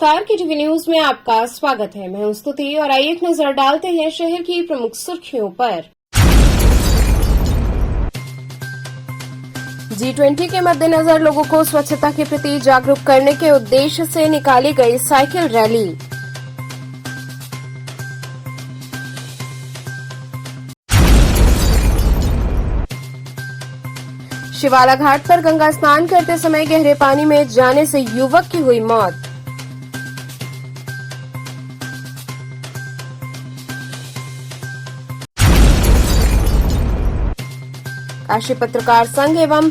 नमस्कार, KTV news में आपका स्वागत है। मैं हूं स्तुति और आइए एक नजर डालते हैं शहर की प्रमुख सुर्खियों पर। G20 के मद्देनजर लोगों को स्वच्छता के प्रति जागरूक करने के उद्देश्य से निकाली गई साइकिल रैली। शिवाला घाट पर गंगा स्नान करते समय गहरे पानी में जाने से युवक की हुई मौत। काशी पत्रकार संघ एवं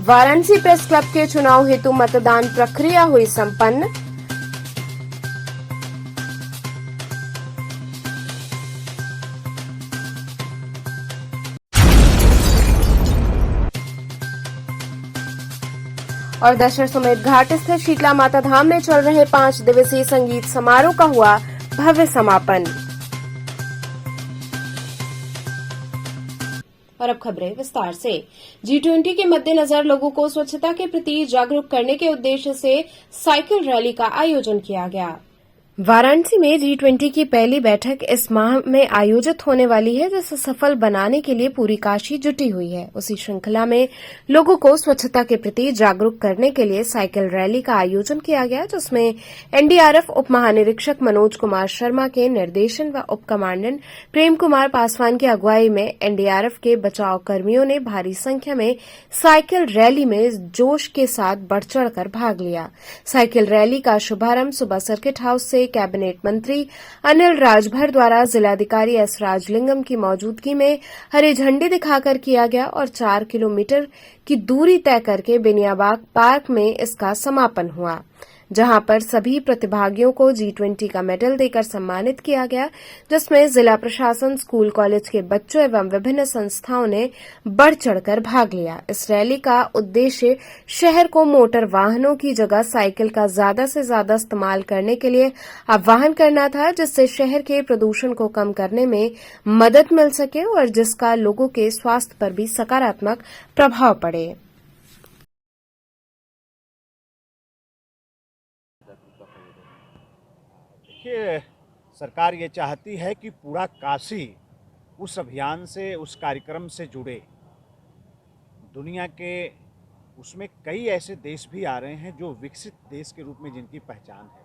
वाराणसी प्रेस क्लब के चुनाव हेतु मतदान प्रक्रिया हुई संपन्न। और दशाश्वमेध घाट स्थित शीतला माता धाम में चल रहे 5 दिवसीय संगीत समारोह का हुआ भव्य समापन। और अब खबरें विस्तार से। G20 के मद्देनजर लोगों को स्वच्छता के प्रति जागरूक करने के उद्देश्य से साइकिल रैली का आयोजन किया गया। वाराणसी में G20 की पहली बैठक इस माह में आयोजित होने वाली है, जिसे सफल बनाने के लिए पूरी काशी जुटी हुई है। उसी श्रृंखला में लोगों को स्वच्छता के प्रति जागरूक करने के लिए साइकिल रैली का आयोजन किया गया, जिसमें एनडीआरएफ उप महानिरीक्षक मनोज कुमार शर्मा के निर्देशन व उप कमांडेंट प्रेम कुमार पासवान की अगुवाई में एनडीआरएफ के बचाव कर्मियों ने भारी संख्या में साइकिल रैली में जोश के साथ बढ़ चढ़कर भाग लिया। साइकिल रैली का शुभारंभ सुबह सर्किट हाउस से कैबिनेट मंत्री अनिल राजभर द्वारा जिलाधिकारी एस राजलिंगम की मौजूदगी में हरी झंडी दिखाकर किया गया और 4 किलोमीटर की दूरी तय करके बेनियाबाग पार्क में इसका समापन हुआ, जहां पर सभी प्रतिभागियों को G20 का मेडल देकर सम्मानित किया गया, जिसमें जिला प्रशासन, स्कूल कॉलेज के बच्चों एवं विभिन्न संस्थाओं ने बढ़ चढ़कर भाग लिया। इस रैली का उद्देश्य शहर को मोटर वाहनों की जगह साइकिल का ज्यादा से ज्यादा इस्तेमाल करने के लिए आह्वान करना था, जिससे शहर के प्रदूषण को कम करने में मदद मिल सके और जिसका लोगों के स्वास्थ्य पर भी सकारात्मक प्रभाव पड़े। देखिए, सरकार ये चाहती है कि पूरा काशी उस अभियान से, उस कार्यक्रम से जुड़े। दुनिया के उसमें कई ऐसे देश भी आ रहे हैं जो विकसित देश के रूप में जिनकी पहचान है,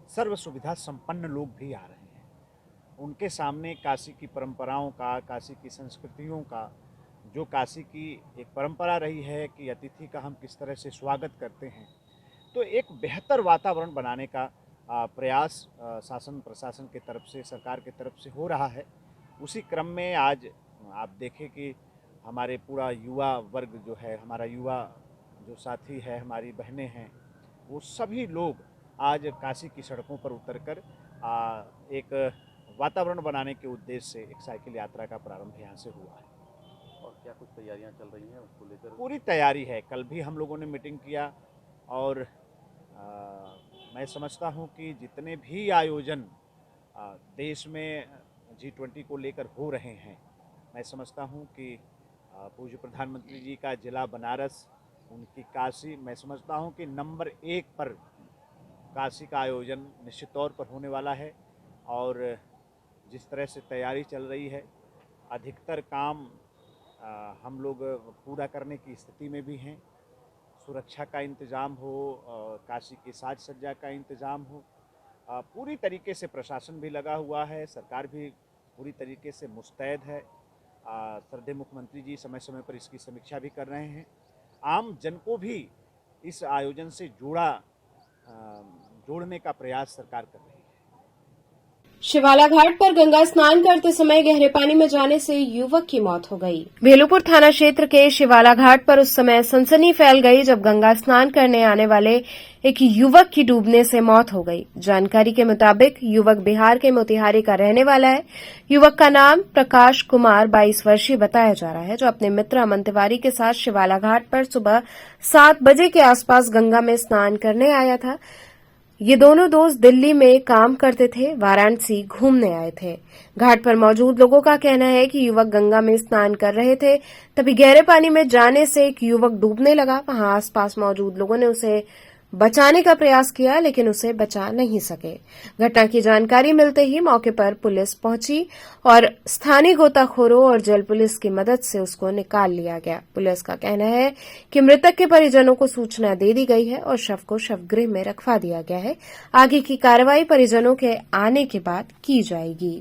सर्व सुविधा संपन्न लोग भी आ रहे हैं। उनके सामने काशी की परंपराओं का, काशी की संस्कृतियों का, जो काशी की एक परंपरा रही है कि अतिथि का हम किस तरह से स्वागत करते हैं, तो एक बेहतर वातावरण बनाने का प्रयास शासन प्रशासन के तरफ से, सरकार के तरफ से हो रहा है। उसी क्रम में आज आप देखें कि हमारे पूरा युवा वर्ग जो है, हमारा युवा जो साथी है, हमारी बहनें हैं, वो सभी लोग आज काशी की सड़कों पर उतरकर एक वातावरण बनाने के उद्देश्य से एक साइकिल यात्रा का प्रारंभ यहाँ से हुआ है। और क्या कुछ तैयारियाँ चल रही हैं उसको लेकर? पूरी तैयारी है। कल भी हम लोगों ने मीटिंग किया और मैं समझता हूं कि जितने भी आयोजन देश में G20 को लेकर हो रहे हैं, मैं समझता हूं कि पूज्य प्रधानमंत्री जी का जिला बनारस, उनकी काशी, मैं समझता हूं कि नंबर 1 पर काशी का आयोजन निश्चित तौर पर होने वाला है। और जिस तरह से तैयारी चल रही है, अधिकतर काम हम लोग पूरा करने की स्थिति में भी हैं। सुरक्षा का इंतज़ाम हो, काशी की साज सज्जा का इंतज़ाम हो, पूरी तरीके से प्रशासन भी लगा हुआ है, सरकार भी पूरी तरीके से मुस्तैद है। श्रद्धेय मुख्यमंत्री जी समय समय पर इसकी समीक्षा भी कर रहे हैं। आम जन को भी इस आयोजन से जोड़ने का प्रयास सरकार कर रही है। शिवाला घाट पर गंगा स्नान करते समय गहरे पानी में जाने से युवक की मौत हो गई। भेलूपुर थाना क्षेत्र के शिवाला घाट पर उस समय सनसनी फैल गई जब गंगा स्नान करने आने वाले एक युवक की डूबने से मौत हो गई। जानकारी के मुताबिक युवक बिहार के मोतिहारी का रहने वाला है। युवक का नाम प्रकाश कुमार 22 वर्षीय बताया जा रहा है, जो अपने मित्र अमन तिवारी के साथ शिवाला घाट पर सुबह 7 बजे के आसपास गंगा में स्नान करने आया था। ये दोनों दोस्त दिल्ली में काम करते थे, वाराणसी घूमने आए थे। घाट पर मौजूद लोगों का कहना है कि युवक गंगा में स्नान कर रहे थे, तभी गहरे पानी में जाने से एक युवक डूबने लगा। वहां आसपास मौजूद लोगों ने उसे बचाने का प्रयास किया, लेकिन उसे बचा नहीं सके। घटना की जानकारी मिलते ही मौके पर पुलिस पहुंची और स्थानीय गोताखोरों और जल पुलिस की मदद से उसको निकाल लिया गया। पुलिस का कहना है कि मृतक के परिजनों को सूचना दे दी गई है और शव को शवगृह में रखवा दिया गया है। आगे की कार्रवाई परिजनों के आने के बाद की जाएगी।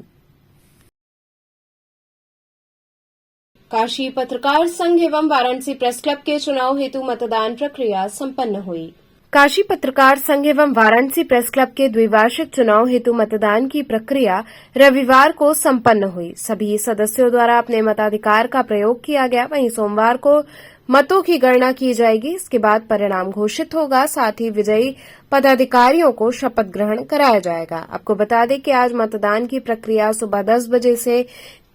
काशी पत्रकार संघ एवं वाराणसी प्रेस क्लब के चुनाव हेतु मतदान प्रक्रिया संपन्न हुई। काशी पत्रकार संघ एवं वाराणसी प्रेस क्लब के द्विवार्षिक चुनाव हेतु मतदान की प्रक्रिया रविवार को संपन्न हुई। सभी सदस्यों द्वारा अपने मताधिकार का प्रयोग किया गया। वहीं सोमवार को मतों की गणना की जाएगी। इसके बाद परिणाम घोषित होगा। साथ ही विजयी पदाधिकारियों को शपथ ग्रहण कराया जाएगा। आपको बता दें कि आज मतदान की प्रक्रिया सुबह 10 बजे से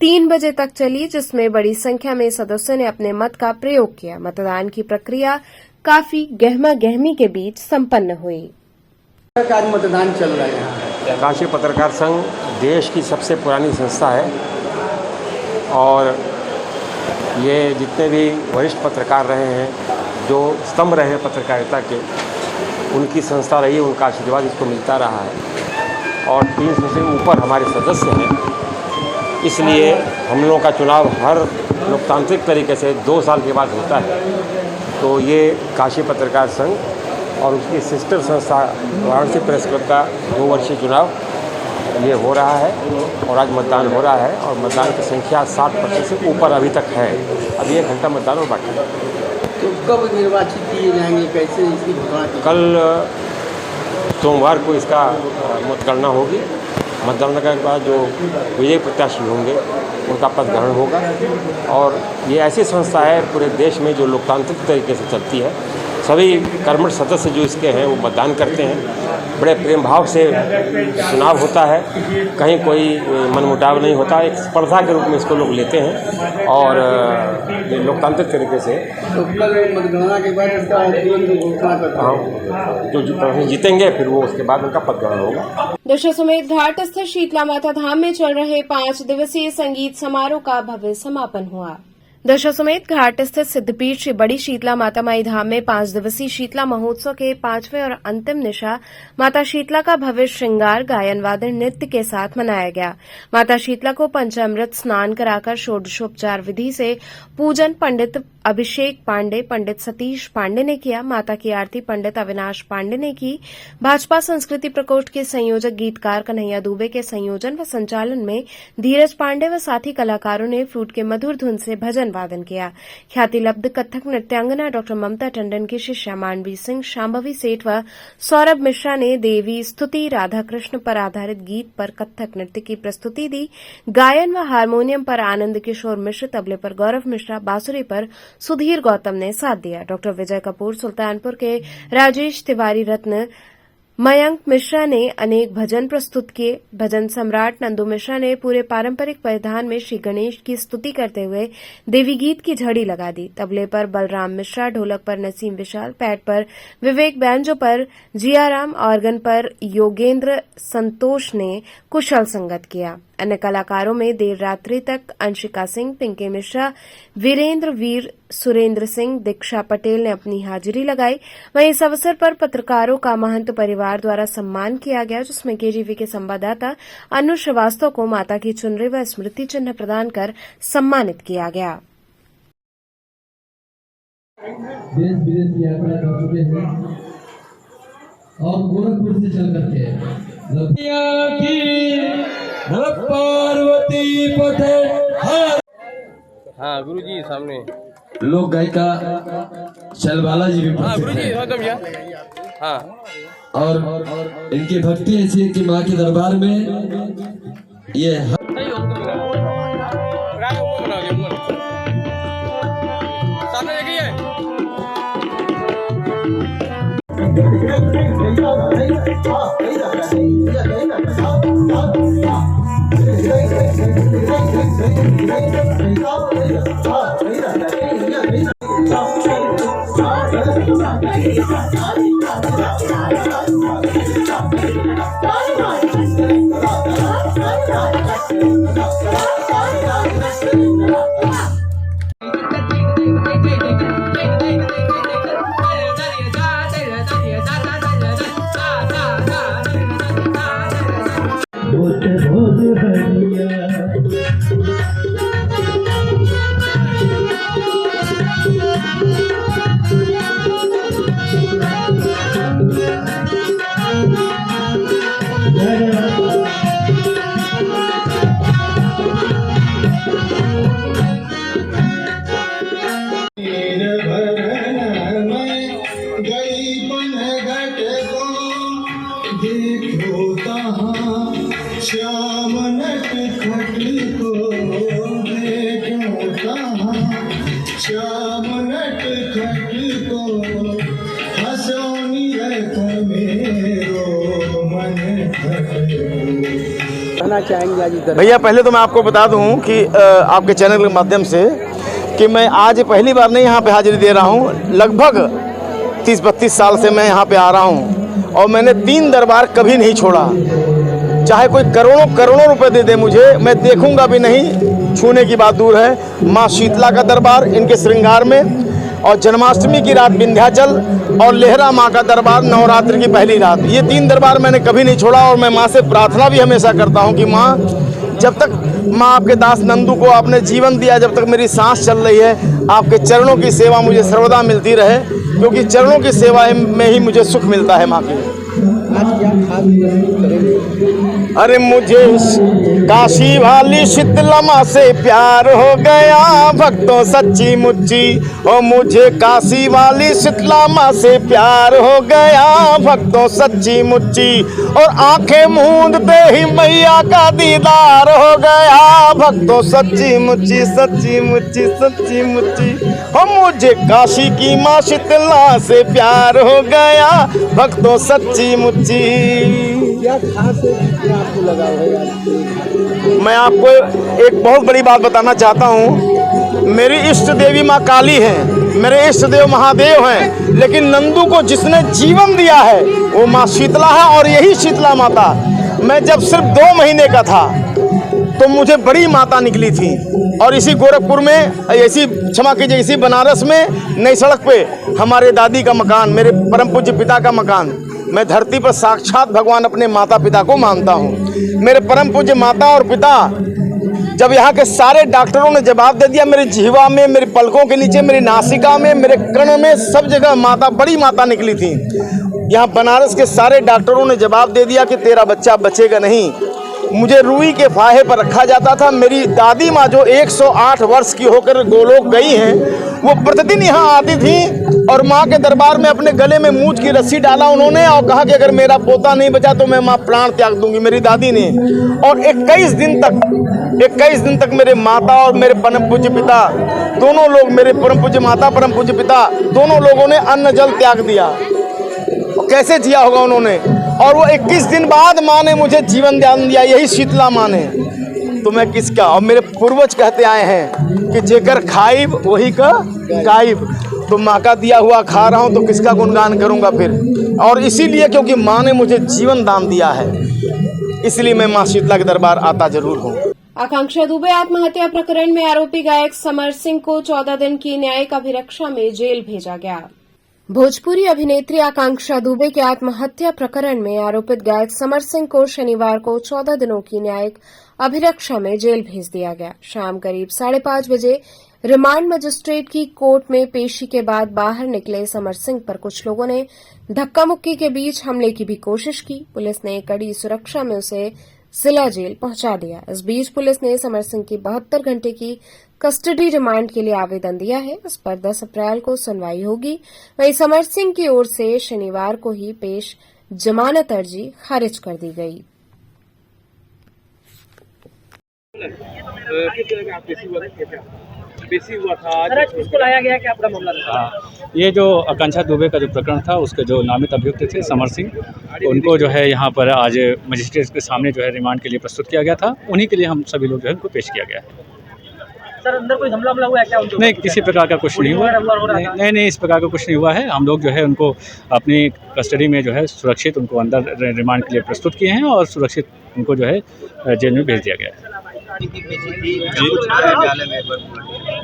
3 बजे तक चली, जिसमें बड़ी संख्या में सदस्यों ने अपने मत का प्रयोग किया। मतदान की प्रक्रिया काफी गहमा गहमी के बीच संपन्न हुई। आज मतदान चल रहा है। काशी पत्रकार संघ देश की सबसे पुरानी संस्था है और ये जितने भी वरिष्ठ पत्रकार रहे हैं, जो स्तंभ रहे हैं पत्रकारिता के, उनकी संस्था रही है। उनका आशीर्वाद इसको मिलता रहा है और 300 से ऊपर हमारे सदस्य हैं। इसलिए हम लोगों का चुनाव हर लोकतांत्रिक तरीके से 2 साल के बाद होता है। तो ये काशी पत्रकार संघ और उसकी सिस्टर संस्था वाराणसी प्रेस क्लब का 2 वर्षीय चुनाव ये हो रहा है और आज मतदान हो रहा है और मतदान की संख्या 60% से ऊपर अभी तक है। अभी 1 घंटा मतदान और बाकी है। तो कब निर्वाचित किए जाएंगे, कैसे इसकी घोषणा की? कल सोमवार को इसका मतगणना होगी। मतगणना के बाद जो विजयी प्रत्याशी होंगे उनका पद ग्रहण होगा। और ये ऐसी संस्था है पूरे देश में जो लोकतांत्रिक तरीके से चलती है। सभी कर्मठ सदस्य जो इसके हैं वो मतदान करते हैं। बड़े प्रेम भाव से चुनाव होता है, कहीं कोई मनमुटाव नहीं होता। एक स्पर्धा के रूप में इसको लोग लेते हैं और ये लोकतांत्रिक तरीके से तो कल मतगणना के बाद इसका घोषणा करता है। जो जीतेंगे फिर वो उसके बाद उनका पद ग्रहण होगा। दशाश्वमेध घाट स्थित शीतला माता धाम में चल रहे 5 दिवसीय संगीत समारोह का भव्य समापन हुआ। दशाश्वमेध घाट स्थित सिद्धपीठ श्री बड़ी शीतला माता माई धाम में 5 दिवसीय शीतला महोत्सव के 5वें और अंतिम निशा माता शीतला का भव्य श्रृंगार गायन वादन नृत्य के साथ मनाया गया। माता शीतला को पंचामृत स्नान कराकर षोडशोपचार विधि से पूजन पंडित अभिषेक पांडे, पंडित सतीश पांडे ने किया। माता की आरती पंडित अविनाश पांडे ने की। भाजपा संस्कृति प्रकोष्ठ के संयोजक गीतकार कन्हैया दुबे के संयोजन व संचालन में धीरज पांडे व साथी कलाकारों ने फ्लूट के मधुर धुन से भजन वादन किया। ख्यातिलब्ध कथक नृत्यांगना डॉ ममता टंडन की शिष्या मानवी सिंह, शांभवी सेठ व सौरभ मिश्रा ने देवी स्तुति राधा कृष्ण पर आधारित गीत पर कथक नृत्य की प्रस्तुति दी। गायन व हारमोनियम पर आनंद किशोर मिश्र, तबले पर गौरव मिश्रा, बांसुरी पर सुधीर गौतम ने साथ दिया। डॉ विजय कपूर, सुल्तानपुर के राजेश तिवारी रत्न, मयंक मिश्रा ने अनेक भजन प्रस्तुत किए। भजन सम्राट नंदू मिश्रा ने पूरे पारंपरिक परिधान में श्री गणेश की स्तुति करते हुए देवी गीत की झड़ी लगा दी। तबले पर बलराम मिश्रा, ढोलक पर नसीम विशाल, पैड पर विवेक, बैंजो पर जियाराम, ऑर्गन पर योगेंद्र संतोष ने कुशल संगत किया। अन्य कलाकारों में देर रात्रि तक अंशिका सिंह, पिंकी मिश्रा, वीरेंद्र वीर, सुरेंद्र सिंह, दीक्षा पटेल ने अपनी हाजिरी लगाई। वहीं इस अवसर पर पत्रकारों का महंत परिवार द्वारा सम्मान किया गया, जिसमें केजीवी के संवाददाता अनु श्रीवास्तव को माता की चुनरी व स्मृति चिन्ह प्रदान कर सम्मानित किया गया। देश विदेश की यात्रा कर चुके हैं और गोरखपुर से चल करके पार्वती पटेल। हाँ गुरुजी सामने। लोक गायिका शैलबाला जी भी गुरुजी हाँ। और इनकी भक्ति ऐसी है कि माँ के दरबार में ये कहना चाहेंगे आज इधर? भैया पहले तो मैं आपको बता दूं कि आपके चैनल के माध्यम से कि मैं आज पहली बार नहीं यहाँ पे हाजिरी दे रहा हूँ। लगभग 30-32 साल से मैं यहाँ पे आ रहा हूँ और मैंने 3 दरबार कभी नहीं छोड़ा। चाहे कोई करोड़ों करोड़ों रुपए दे दे मुझे, मैं देखूंगा भी नहीं। छूने की बात दूर है। माँ शीतला का दरबार इनके श्रृंगार में, और जन्माष्टमी की रात विंध्याचल, और लेहरा माँ का दरबार नवरात्र की पहली रात, ये 3 दरबार मैंने कभी नहीं छोड़ा। और मैं माँ से प्रार्थना भी हमेशा करता हूँ कि माँ, जब तक माँ आपके दास नंदू को आपने जीवन दिया, जब तक मेरी सांस चल रही है, आपके चरणों की सेवा मुझे सर्वदा मिलती रहे, क्योंकि चरणों की सेवा में ही मुझे सुख मिलता है माँ की। आज क्या खास प्रस्तुत करेंगे? अरे मुझे काशी वाली शीतला माँ से प्यार हो गया भक्तों सच्ची मुच्ची, ओ मुझे काशी वाली शीतला माँ से प्यार हो गया भक्तों सच्ची मुच्ची, और आंखें मूंदते ही मैया का दीदार हो गया भक्तों सच्ची मुच्ची, सच्ची मुच्ची, सच्ची मुच्ची, ओ मुझे काशी की माँ शीतला से प्यार हो गया भक्तों सच्ची मुच्ची। क्या खास है जिससे आपको लगाव है आज? मैं आपको एक बहुत बड़ी बात बताना चाहता हूँ। मेरी इष्ट देवी माँ काली हैं, मेरे इष्ट देव महादेव हैं, लेकिन नंदू को जिसने जीवन दिया है वो माँ शीतला है। और यही शीतला माता, मैं जब सिर्फ 2 महीने का था तो मुझे बड़ी माता निकली थी, और इसी गोरखपुर में, ऐसी क्षमा कीजिए, इसी बनारस में नई सड़क पे हमारे दादी का मकान, मेरे परम पूज्य पिता का मकान। मैं धरती पर साक्षात भगवान अपने माता पिता को मानता हूँ। मेरे परम पूज्य माता और पिता, जब यहाँ के सारे डॉक्टरों ने जवाब दे दिया, मेरी जिह्वा में, मेरी पलकों के नीचे, मेरी नासिका में, मेरे कर्ण में, सब जगह माता, बड़ी माता निकली थी। यहाँ बनारस के सारे डॉक्टरों ने जवाब दे दिया कि तेरा बच्चा बचेगा नहीं। मुझे रूई के फाहे पर रखा जाता था। मेरी दादी माँ जो 108 वर्ष की होकर गोलोक गई हैं, वो प्रतिदिन यहाँ आती थी और माँ के दरबार में अपने गले में मूंछ की रस्सी डाला उन्होंने और कहा कि अगर मेरा पोता नहीं बचा तो मैं माँ प्राण त्याग दूंगी, मेरी दादी ने। और 21 दिन तक मेरे माता और मेरे परम पूज्य पिता दोनों लोग, मेरे परम पूज्य माता, परम पूज्य पिता, दोनों लोगों ने अन्न जल त्याग दिया। कैसे जिया होगा उन्होंने। और वो 21 दिन बाद माँ ने मुझे जीवन दान दिया, यही शीतला माँ ने। तो मैं किसका, और मेरे पूर्वज कहते आए हैं कि जेकर खाइब वही का गाइब। तो माँ का दिया हुआ खा रहा हूँ तो किसका गुणगान करूँगा फिर। और इसीलिए क्योंकि माँ ने मुझे जीवन दान दिया है, इसलिए मैं माँ शीतला के दरबार आता जरूर हूँ। आकांक्षा दुबे आत्महत्या प्रकरण में आरोपी गायक समर सिंह को 14 दिन की न्यायिक अभिरक्षा में जेल भेजा गया। भोजपुरी अभिनेत्री आकांक्षा दुबे के आत्महत्या प्रकरण में आरोपित गायक समर सिंह को शनिवार को 14 दिनों की न्यायिक अभिरक्षा में जेल भेज दिया गया। शाम करीब 5:30 बजे रिमांड मजिस्ट्रेट की कोर्ट में पेशी के बाद बाहर निकले समर सिंह पर कुछ लोगों ने धक्का मुक्की के बीच हमले की भी कोशिश की। पुलिस ने कड़ी सुरक्षा में उसे जिला जेल पहुंचा दिया। इस बीच पुलिस ने समर सिंह की 72 घंटे की कस्टडी रिमांड के लिए आवेदन दिया है। इस पर 10 अप्रैल को सुनवाई होगी। वहीं समर सिंह की ओर से शनिवार को ही पेश जमानत अर्जी खारिज कर दी गई। किसको लाया गया, क्या पूरा मामला था? ये जो आकांक्षा दुबे का जो प्रकरण था, उसके जो नामित अभियुक्त थे समर सिंह, उनको जो है यहाँ पर आज मजिस्ट्रेट के सामने जो है रिमांड के लिए प्रस्तुत किया गया था। उन्हीं के लिए हम सभी लोग जो है उनको पेश किया गया है। सर, अंदर कोई हमला हुआ है क्या उनको? नहीं, किसी प्रकार का कुछ नहीं हुआ। नहीं, इस प्रकार का कुछ नहीं हुआ है। हम लोग जो है उनको अपनी कस्टडी में जो है सुरक्षित उनको अंदर रिमांड के लिए प्रस्तुत किए हैं और सुरक्षित उनको जो है जेल में भेज दिया गया है।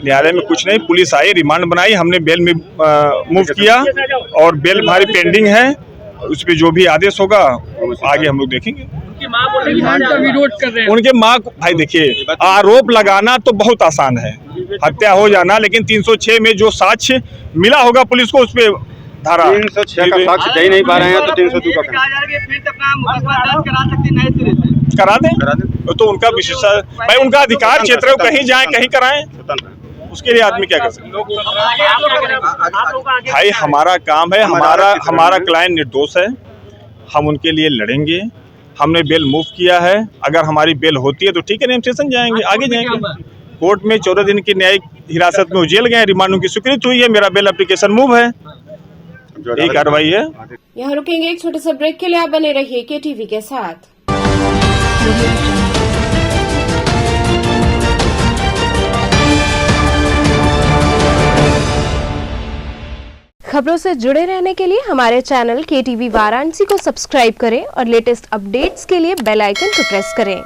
न्यायालय में कुछ नहीं, पुलिस आई, रिमांड बनाई, हमने बेल में मूव किया और बेल हमारी पेंडिंग है। उस पर जो भी आदेश होगा आगे हम लोग देखेंगे। उनके माँ, भाई देखिए, आरोप लगाना तो बहुत आसान है, हत्या हो जाना, लेकिन 306 में जो साक्ष्य मिला होगा पुलिस को, उस पर धारा 306 का साक्ष्य दे नहीं पा रहे हैं तो 302 का करा दें। तो उनका विशेष, भाई उनका अधिकार क्षेत्र है, कहीं जाए कहीं कराएं, उसके लिए आदमी क्या कर सकते हैं। भाई हमारा काम है, हमारा क्लाइंट निर्दोष है, हम उनके लिए लड़ेंगे। हमने बेल मूव किया है, अगर हमारी बेल होती है तो ठीक है, नहीं हम स्टेशन जाएंगे, आगे जाएंगे। कोर्ट में 14 दिन की न्यायिक हिरासत में जेल गए, रिमांड की स्वीकृत हुई है, मेरा बेल एप्लीकेशन मूव है। यही कार्रवाई है। यहाँ रुकेंगे एक छोटे से ब्रेक के लिए। आप बने रहिए KTV के साथ। खबरों से जुड़े रहने के लिए हमारे चैनल KTV वाराणसी को सब्सक्राइब करें और लेटेस्ट अपडेट्स के लिए बेल आइकन को प्रेस करें।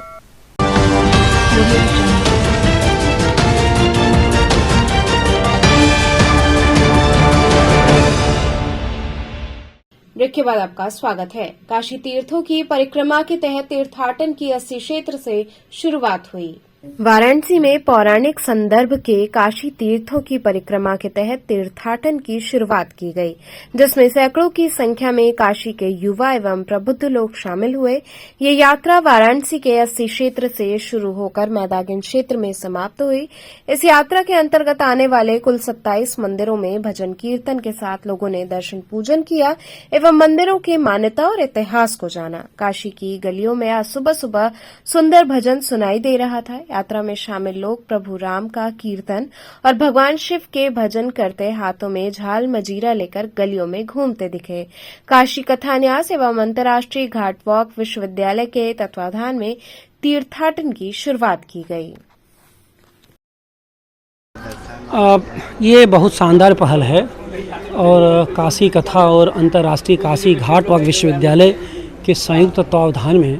ब्रेक के बाद आपका स्वागत है। काशी तीर्थों की परिक्रमा के तहत तीर्थाटन की 80 क्षेत्र से शुरुआत हुई। वाराणसी में पौराणिक संदर्भ के काशी तीर्थों की परिक्रमा के तहत तीर्थाटन की शुरुआत की गई, जिसमें सैकड़ों की संख्या में काशी के युवा एवं प्रबुद्ध लोग शामिल हुए। ये यात्रा वाराणसी के 80 क्षेत्र से शुरू होकर मैदागिन क्षेत्र में समाप्त हुई। इस यात्रा के अंतर्गत आने वाले कुल 27 मंदिरों में भजन कीर्तन के साथ लोगों ने दर्शन पूजन किया एवं मंदिरों की मान्यता और इतिहास को जाना। काशी की गलियों में आज सुबह सुबह सुंदर भजन सुनाई दे रहा था। यात्रा में शामिल लोग प्रभु राम का कीर्तन और भगवान शिव के भजन करते हाथों में झाल मजीरा लेकर गलियों में घूमते दिखे। काशी कथान्यास एवं अंतर्राष्ट्रीय घाट वॉक विश्वविद्यालय के तत्वाधान में तीर्थाटन की शुरुआत की गई। ये बहुत शानदार पहल है और काशी कथा और अंतर्राष्ट्रीय काशी घाट वॉक विश्वविद्यालय के संयुक्त तत्वावधान में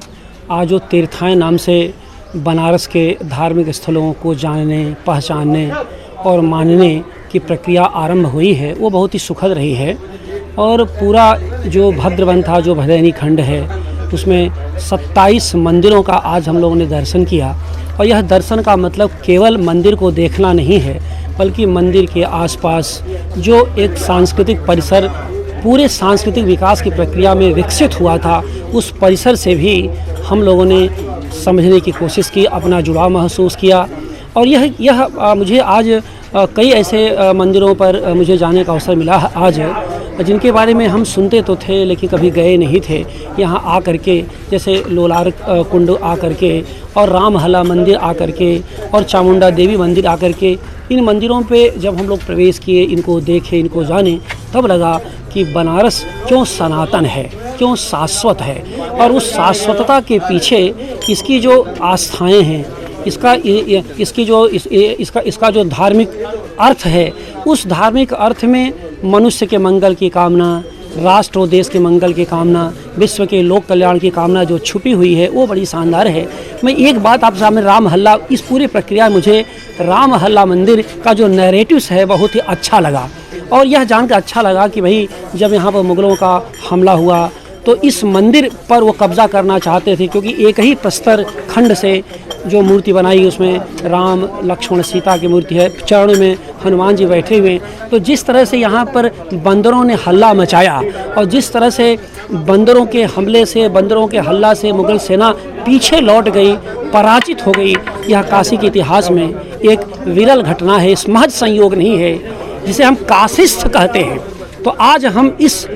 आज जो तीर्थाटन नाम से बनारस के धार्मिक स्थलों को जानने, पहचानने और मानने की प्रक्रिया आरंभ हुई है, वो बहुत ही सुखद रही है। और पूरा जो भद्रवन था, जो भदैनी खंड है, उसमें 27 मंदिरों का आज हम लोगों ने दर्शन किया। और यह दर्शन का मतलब केवल मंदिर को देखना नहीं है, बल्कि मंदिर के आसपास जो एक सांस्कृतिक परिसर पूरे सांस्कृतिक विकास की प्रक्रिया में विकसित हुआ था, उस परिसर से भी हम लोगों ने समझने की कोशिश की, अपना जुड़ाव महसूस किया। और यह मुझे आज कई ऐसे मंदिरों पर मुझे जाने का अवसर मिला आज, जिनके बारे में हम सुनते तो थे लेकिन कभी गए नहीं थे। यहाँ आ करके, जैसे लोलार कुंड आ करके और रामहला मंदिर आ करके और चामुंडा देवी मंदिर आ करके, इन मंदिरों पे जब हम लोग प्रवेश किए, इनको देखे, इनको जाने, तब लगा कि बनारस क्यों सनातन है, क्यों शाश्वत है। और उस शाश्वतता के पीछे इसकी जो आस्थाएं हैं, इसका जो धार्मिक अर्थ है, उस धार्मिक अर्थ में मनुष्य के मंगल की कामना, राष्ट्र और देश के मंगल की कामना, विश्व के लोक कल्याण की कामना जो छुपी हुई है, वो बड़ी शानदार है। मैं एक बात आप सामने, रामहल्ला, इस पूरी प्रक्रिया मुझे रामहल्ला मंदिर का जो नैरेटिव्स है बहुत ही अच्छा लगा। और यह जानकर अच्छा लगा कि भाई जब यहाँ पर मुगलों का हमला हुआ तो इस मंदिर पर वो कब्जा करना चाहते थे, क्योंकि एक ही प्रस्तर खंड से जो मूर्ति बनाई, उसमें राम, लक्ष्मण, सीता की मूर्ति है, चरण में हनुमान जी बैठे हुए। तो जिस तरह से यहाँ पर बंदरों ने हल्ला मचाया और जिस तरह से बंदरों के हमले से, बंदरों के हल्ला से मुगल सेना पीछे लौट गई, पराजित हो गई, यह काशी के इतिहास में एक विरल घटना है। इस महज संयोग नहीं है जिसे हम काशिस्थ कहते हैं। तो आज हम इस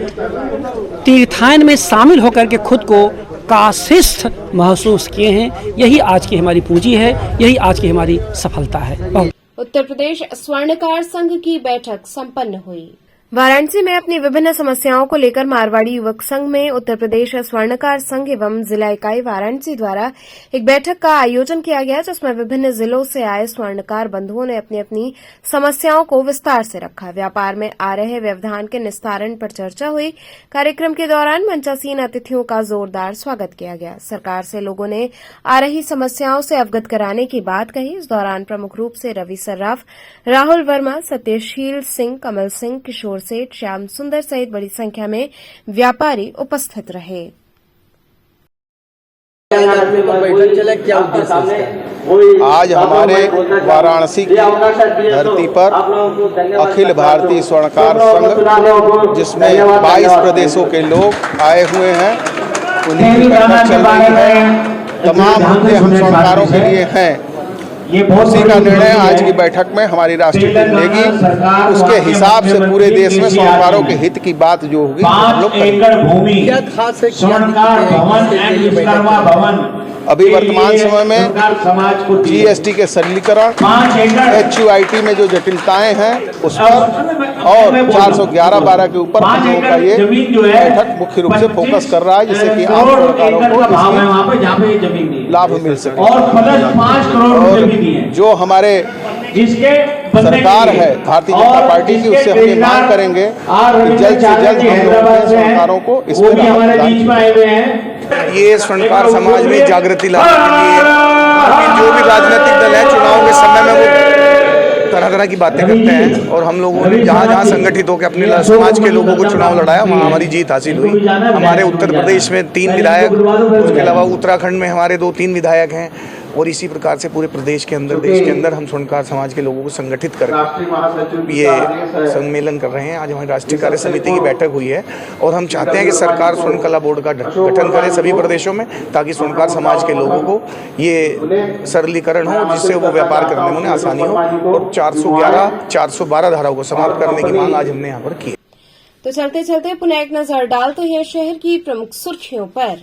तीर्थाटन में शामिल होकर के खुद को काशिस्थ महसूस किए हैं। यही आज की हमारी पूंजी है, यही आज की हमारी सफलता है। उत्तर प्रदेश स्वर्णकार संघ की बैठक संपन्न हुई। वाराणसी में अपनी विभिन्न समस्याओं को लेकर मारवाड़ी युवक संघ में उत्तर प्रदेश स्वर्णकार संघ एवं जिला इकाई वाराणसी द्वारा एक बैठक का आयोजन किया गया, जिसमें विभिन्न जिलों से आए स्वर्णकार बंधुओं ने अपनी अपनी समस्याओं को विस्तार से रखा। व्यापार में आ रहे व्यवधान के निस्तारण पर चर्चा हुई। कार्यक्रम के दौरान मंचासीन अतिथियों का जोरदार स्वागत किया गया। सरकार से लोगों ने आ रही समस्याओं से अवगत कराने की बात कही। इस दौरान प्रमुख रूप से रवि सर्राफ, राहुल वर्मा, सत्यशील सिंह, कमल सिंह, किशोर सेठ, श्याम सुंदर सहित बड़ी संख्या में व्यापारी उपस्थित रहे। आज हमारे वाराणसी की धरती पर अखिल भारतीय स्वर्णकार संघ, जिसमें 22 प्रदेशों के लोग आए हुए हैं, उन्हीं की बैठक चल रही है। तमाम मुद्दे हम स्वर्णकारों के लिए हैं। उसी का निर्णय आज की बैठक में हमारी राष्ट्रीय टीम लेगी। उसके हिसाब से पूरे देश में स्वर्णकारों के हित की बात जो होगी हम लोग करेंगे। क्या खास है, क्या अभी वर्तमान समय में जीएसटी के सरलीकरण, HUIT में जो जटिलताएं हैं उस पर और 411(12) के ऊपर हम लोगों का ये बैठक मुख्य रूप से फोकस कर रहा है, जिससे कि आम स्वर्णकारों को इसकी लाभ मिल सके। और जो हमारे सरकार है भारतीय जनता पार्टी की, उससे हम ये मांग करेंगे कि जल्द से जल्द हम लोगों के स्वर्णकारों को इस पर ये स्वर्णकार समाज में जागृति लाने के लिए जो भी राजनीतिक दल है चुनाव के समय में वो तरह तरह की बातें करते हैं, और हम लोगों ने जहाँ जहाँ संगठित होकर अपने समाज के लोगों को चुनाव लड़ाया वहाँ हमारी जीत हासिल हुई। हमारे उत्तर प्रदेश में 3 विधायक, उसके अलावा उत्तराखंड में हमारे 2-3 विधायक हैं, और इसी प्रकार से पूरे प्रदेश के अंदर, देश के अंदर हम स्वर्णकार समाज के लोगों को संगठित करके ये सम्मेलन कर रहे हैं। आज हमारी राष्ट्रीय कार्य समिति की बैठक हुई है और हम चाहते हैं कि सरकार स्वर्ण कला बोर्ड का गठन करे सभी प्रदेशों में, ताकि स्वर्णकार समाज के लोगों को ये सरलीकरण हो, जिससे वो व्यापार करने में उन्हें आसानी हो, और 411, 412 धाराओं को समाप्त करने की मांग आज हमने यहाँ पर की। तो चलते चलते पुनः एक नजर डालते हैं शहर की प्रमुख सुर्खियों पर।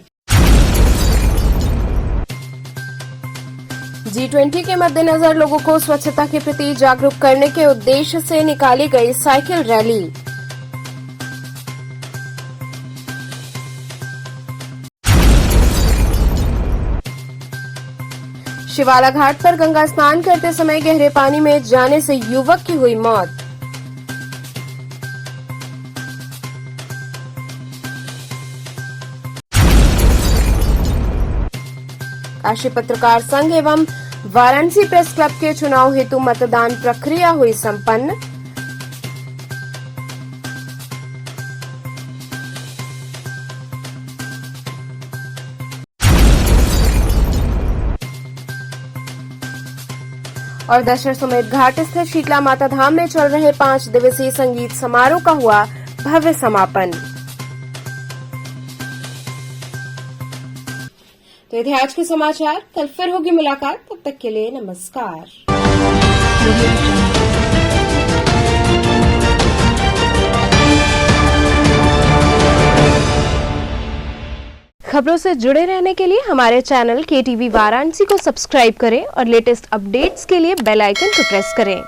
G20 के मद्देनजर लोगों को स्वच्छता के प्रति जागरूक करने के उद्देश्य से निकाली गई साइकिल रैली। शिवाला घाट पर गंगा स्नान करते समय गहरे पानी में जाने से युवक की हुई मौत। काशी पत्रकार संघ एवं वाराणसी प्रेस क्लब के चुनाव हेतु मतदान प्रक्रिया हुई संपन्न। और दशाश्वमेध घाट स्थित शीतला माता धाम में चल रहे 5 दिवसीय संगीत समारोह का हुआ भव्य समापन। तो ये थे आज के समाचार। कल फिर होगी मुलाकात, तब तक के लिए नमस्कार। खबरों से जुड़े रहने के लिए हमारे चैनल KTV वाराणसी को सब्सक्राइब करें और लेटेस्ट अपडेट्स के लिए बेल आइकन को प्रेस करें।